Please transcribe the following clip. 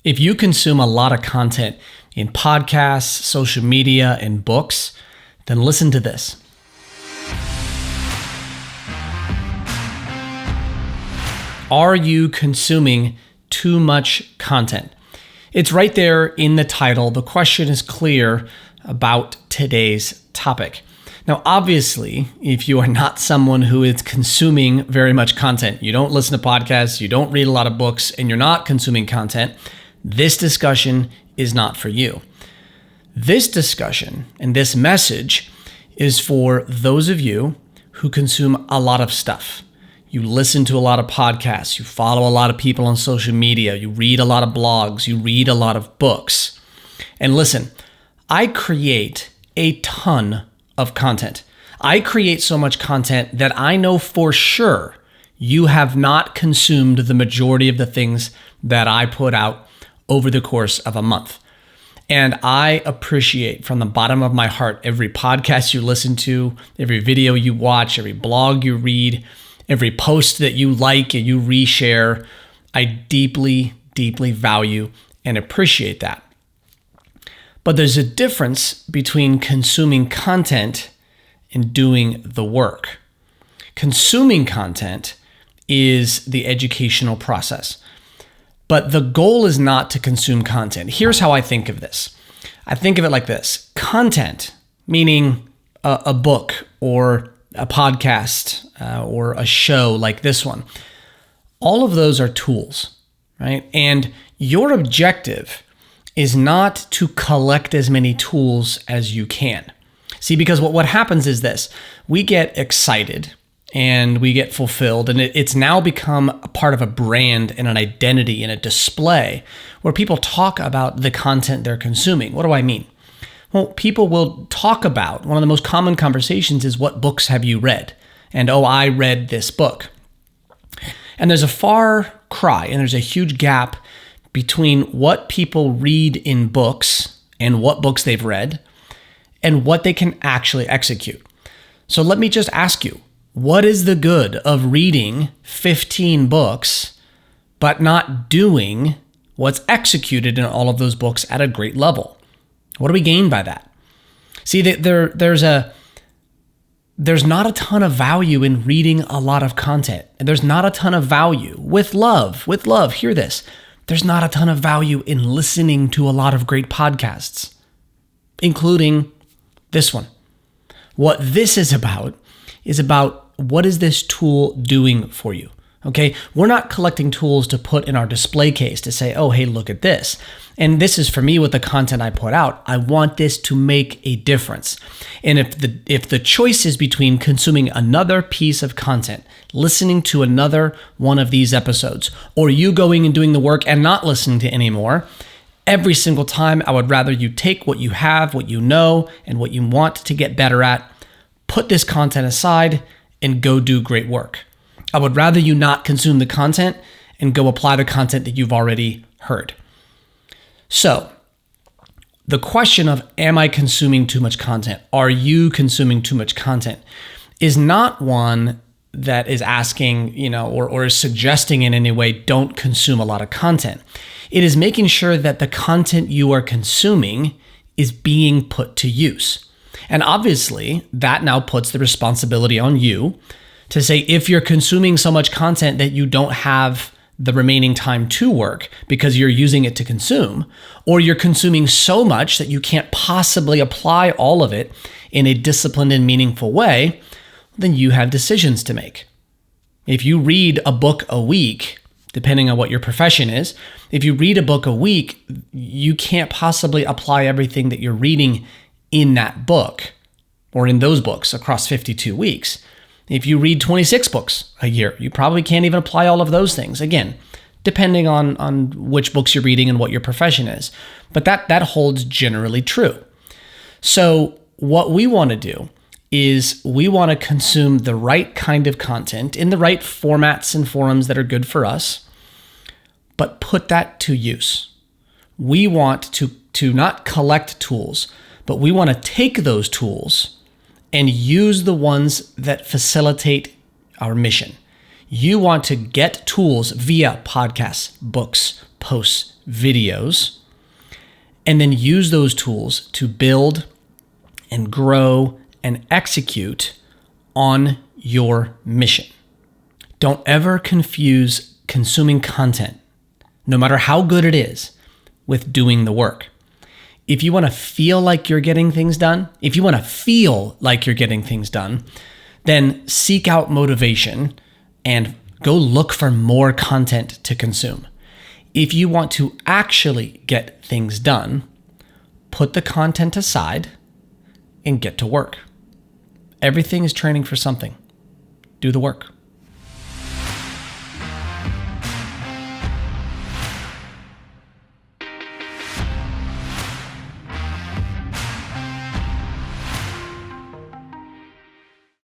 If you consume a lot of content in podcasts, social media, and books, then listen to this. Are you consuming too much content? It's right there in the title. The question is clear about today's topic. Now, obviously, if you are not someone who is consuming very much content, you don't listen to podcasts, you don't read a lot of books, and you're not consuming content, this discussion is not for you. This discussion and this message is for those of you who consume a lot of stuff. You listen to a lot of podcasts, you follow a lot of people on social media, you read a lot of blogs, you read a lot of books. And listen, I create a ton of content. I create so much content that I know for sure you have not consumed the majority of the things that I put out over the course of a month. And I appreciate from the bottom of my heart every podcast you listen to, every video you watch, every blog you read, every post that you like and you reshare. I deeply, deeply value and appreciate that. But there's a difference between consuming content and doing the work. Consuming content is the educational process. But the goal is not to consume content. Here's how I think of this. I think of it like this. Content, meaning a book or a podcast or a show like this one. All of those are tools, right? And your objective is not to collect as many tools as you can. See, because what happens is this. We get excited and we get fulfilled, and it's now become a part of a brand and an identity and a display where people talk about the content they're consuming. What do I mean? Well, people will talk about, one of the most common conversations is, what books have you read? And, oh, I read this book. And there's a far cry and there's a huge gap between what people read in books and what books they've read and what they can actually execute. So let me just ask you, what is the good of reading 15 books but not doing what's executed in all of those books at a great level? What do we gain by that? See, there's not a ton of value in reading a lot of content. And there's not a ton of value with love, hear this. There's not a ton of value in listening to a lot of great podcasts, including this one. What this is about what is this tool doing for you? Okay, we're not collecting tools to put in our display case to say, oh, hey, look at this. And this is for me with the content I put out. I want this to make a difference. And if the choice is between consuming another piece of content, listening to another one of these episodes, or you going and doing the work and not listening to any more, every single time I would rather you take what you have, what you know, and what you want to get better at, put this content aside, and go do great work. I would rather you not consume the content and go apply the content that you've already heard. So, the question of, am I consuming too much content? Are you consuming too much content? Is not one that is asking, or is suggesting in any way, don't consume a lot of content. It is making sure that the content you are consuming is being put to use. And obviously, that now puts the responsibility on you to say, if you're consuming so much content that you don't have the remaining time to work because you're using it to consume, or you're consuming so much that you can't possibly apply all of it in a disciplined and meaningful way, then you have decisions to make. If you read a book a week, depending on what your profession is, if you read a book a week, you can't possibly apply everything that you're reading in that book or in those books across 52 weeks. If you read 26 books a year, you probably can't even apply all of those things. Again, depending on which books you're reading and what your profession is. But that holds generally true. So what we want to do is we want to consume the right kind of content in the right formats and forums that are good for us, but put that to use. We want to not collect tools, but we want to take those tools and use the ones that facilitate our mission. You want to get tools via podcasts, books, posts, videos, and then use those tools to build and grow and execute on your mission. Don't ever confuse consuming content, no matter how good it is, with doing the work. If you want to feel like you're getting things done, then seek out motivation and go look for more content to consume. If you want to actually get things done, put the content aside and get to work. Everything is training for something. Do the work.